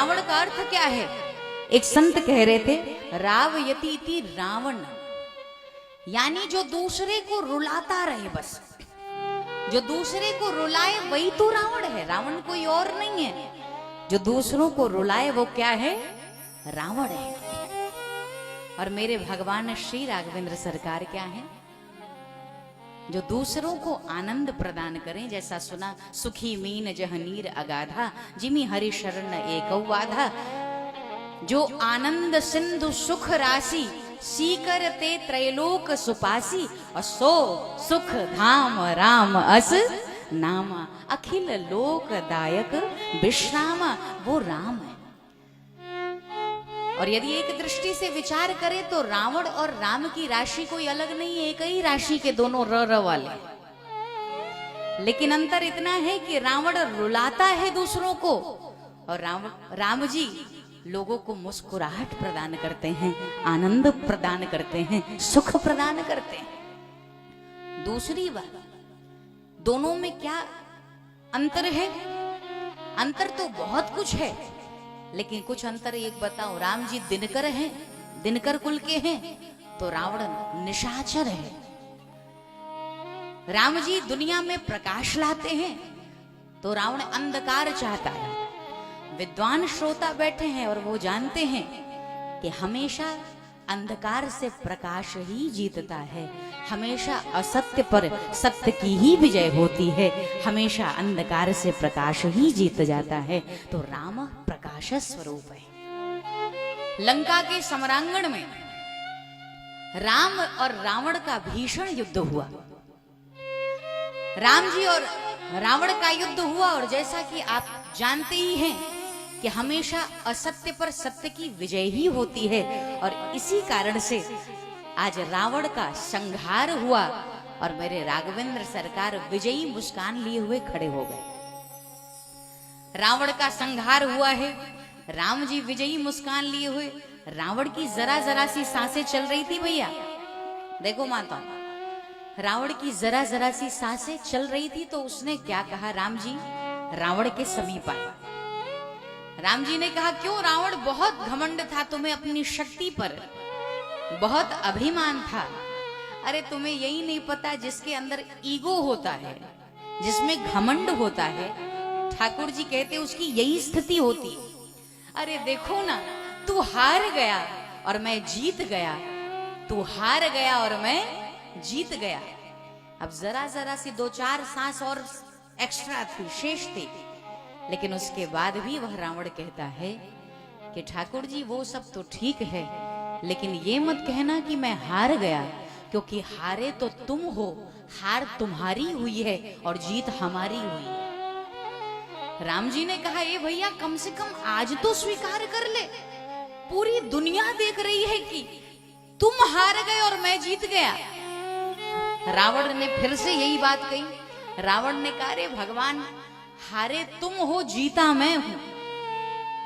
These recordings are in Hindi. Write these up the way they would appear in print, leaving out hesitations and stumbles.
रावण का अर्थ क्या है? एक संत कह रहे थे, रावयतीति रावण, यानी जो दूसरे को रुलाता रहे, बस जो दूसरे को रुलाए वही तो रावण है। रावण कोई और नहीं है। जो दूसरों को रुलाए वो क्या है? रावण है। और मेरे भगवान श्री राघवेंद्र सरकार क्या है? जो दूसरों को आनंद प्रदान करें। जैसा सुना, सुखी मीन जह नीर अगाधा, जिमी हरि शरण एकौ बाधा। जो आनंद सिंधु सुख राशि, सीकर ते त्रैलोक सुपासी। और सो सुख धाम राम अस नामा, अखिल लोकदायक विश्राम वो राम है। और यदि एक दृष्टि से विचार करें तो रावण और राम की राशि कोई अलग नहीं है, एक ही राशि के दोनों र वाले। लेकिन अंतर इतना है कि रावण रुलाता है दूसरों को और राम जी लोगों को मुस्कुराहट प्रदान करते हैं, आनंद प्रदान करते हैं, सुख प्रदान करते हैं। दूसरी बात, दोनों में क्या अंतर है? अंतर तो बहुत कुछ है, लेकिन कुछ अंतर एक बताओ। राम जी दिनकर हैं, दिनकर कुल के हैं, तो रावण निशाचर है। राम जी दुनिया में प्रकाश लाते हैं, तो रावण अंधकार चाहता है। विद्वान श्रोता बैठे हैं और वो जानते हैं कि हमेशा अंधकार से प्रकाश ही जीतता है, हमेशा असत्य पर सत्य की ही विजय होती है, हमेशा अंधकार से प्रकाश ही जीत जाता है। तो राम प्रकाश स्वरूप है। लंका के सम्रांगण में राम और रावण का भीषण युद्ध हुआ। राम जी और रावण का युद्ध हुआ, और जैसा कि आप जानते ही हैं कि हमेशा असत्य पर सत्य की विजय ही होती है, और इसी कारण से आज रावण का संहार हुआ और मेरे राघवेंद्र सरकार विजयी मुस्कान लिए हुए खड़े हो गए। रावण का संहार हुआ है, राम जी विजयी मुस्कान लिए हुए। रावण की जरा जरा सी सांसें चल रही थी भैया, देखो माता, रावण की जरा जरा सी सांसें चल रही थी, तो उसने क्या कहा? राम जी रावण के समीप आए। राम जी ने कहा, क्यों रावण, बहुत घमंड था तुम्हें, अपनी शक्ति पर बहुत अभिमान था। अरे तुम्हें यही नहीं पता, जिसके अंदर ईगो होता है, जिसमें घमंड होता है, ठाकुर जी कहते उसकी यही स्थिति होती। अरे देखो ना, तू हार गया और मैं जीत गया, तू हार गया और मैं जीत गया। अब जरा जरा सी दो चार सांस और एक्स्ट्रा थी, शेष थी, लेकिन उसके बाद भी वह रावण कहता है कि ठाकुर जी वो सब तो ठीक है, लेकिन ये मत कहना कि मैं हार गया, क्योंकि हारे तो तुम हो, हार तुम्हारी हुई है और जीत हमारी हुई है। राम जी ने कहा, ए भैया कम से कम आज तो स्वीकार कर ले, पूरी दुनिया देख रही है कि तुम हार गए और मैं जीत गया। रावण ने फिर से यही बात कही। रावण ने कहा, अरे भगवान, हारे तुम हो, जीता मैं हूं।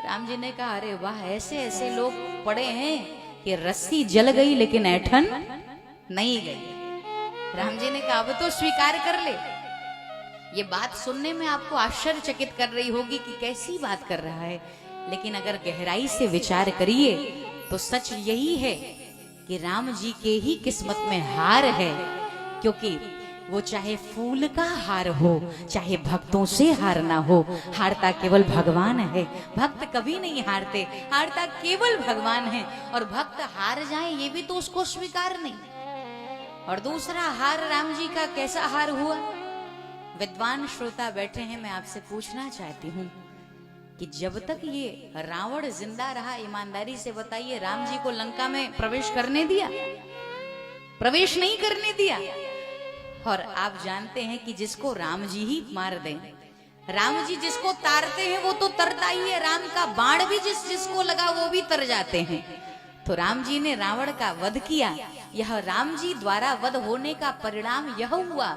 राम जी ने कहा, अरे वाह, ऐसे ऐसे लोग पड़े हैं कि रस्सी जल गई लेकिन ऐठन नहीं गई। राम जी ने कहा, अब तो स्वीकार कर ले। ये बात सुनने में आपको आश्चर्यचकित कर रही होगी कि कैसी बात कर रहा है, लेकिन अगर गहराई से विचार करिए तो सच यही है कि राम जी के ही किस्मत में हार है, क्योंकि वो चाहे फूल का हार हो, चाहे भक्तों से हार ना हो, हारता केवल भगवान है। भक्त कभी नहीं हारते, हारता केवल भगवान है। और भक्त हार जाए ये भी तो उसको स्वीकार नहीं। और दूसरा हार राम जी का कैसा हार हुआ? विद्वान श्रोता बैठे हैं, मैं आपसे पूछना चाहती हूँ कि जब तक ये रावण जिंदा रहा, ईमानदारी से बताइए, राम जी को लंका में प्रवेश करने दिया? प्रवेश नहीं करने दिया। और आप जानते हैं कि जिसको राम जी ही मार दें, राम जी जिसको तारते हैं वो तो तरता ही है, राम का बाण भी जिसको लगा वो भी तर जाते हैं। तो राम जी ने रावण का वध किया। यह राम जी द्वारा वध होने का परिणाम यह हुआ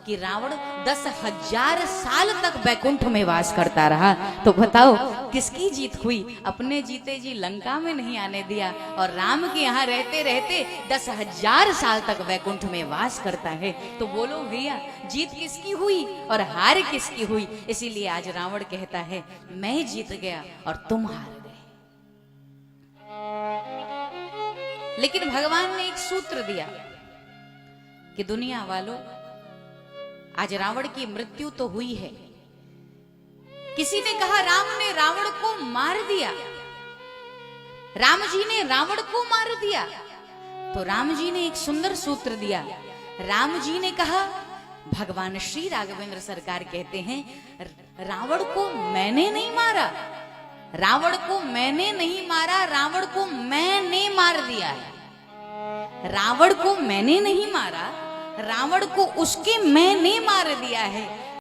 कि रावण 10,000 साल तक बैकुंठ में वास करता रहा। तो बताओ किसकी जीत हुई? अपने जीते जी लंका में नहीं आने दिया और राम के यहाँ रहते रहते 10,000 साल तक बैकुंठ में वास करता है। तो बोलो भैया जीत किसकी हुई और हार किसकी हुई? इसीलिए आज रावण कहता है मैं जीत गया और तुम हार गए। लेकिन भगवान ने एक सूत्र दिया कि दुनिया वालों, आज रावण की मृत्यु तो हुई है। किसी ने कहा राम ने रावण को मार दिया, राम जी ने रावण को मार दिया। तो राम जी ने एक सुंदर सूत्र दिया। राम जी ने कहा, भगवान श्री राघवेंद्र सरकार कहते हैं रावण को मैंने नहीं मारा, रावण को मैंने नहीं मारा, रावण को मैंने मार दिया है। रावण को मैंने नहीं मारा, रावण को उसके मैंने मार दिया है।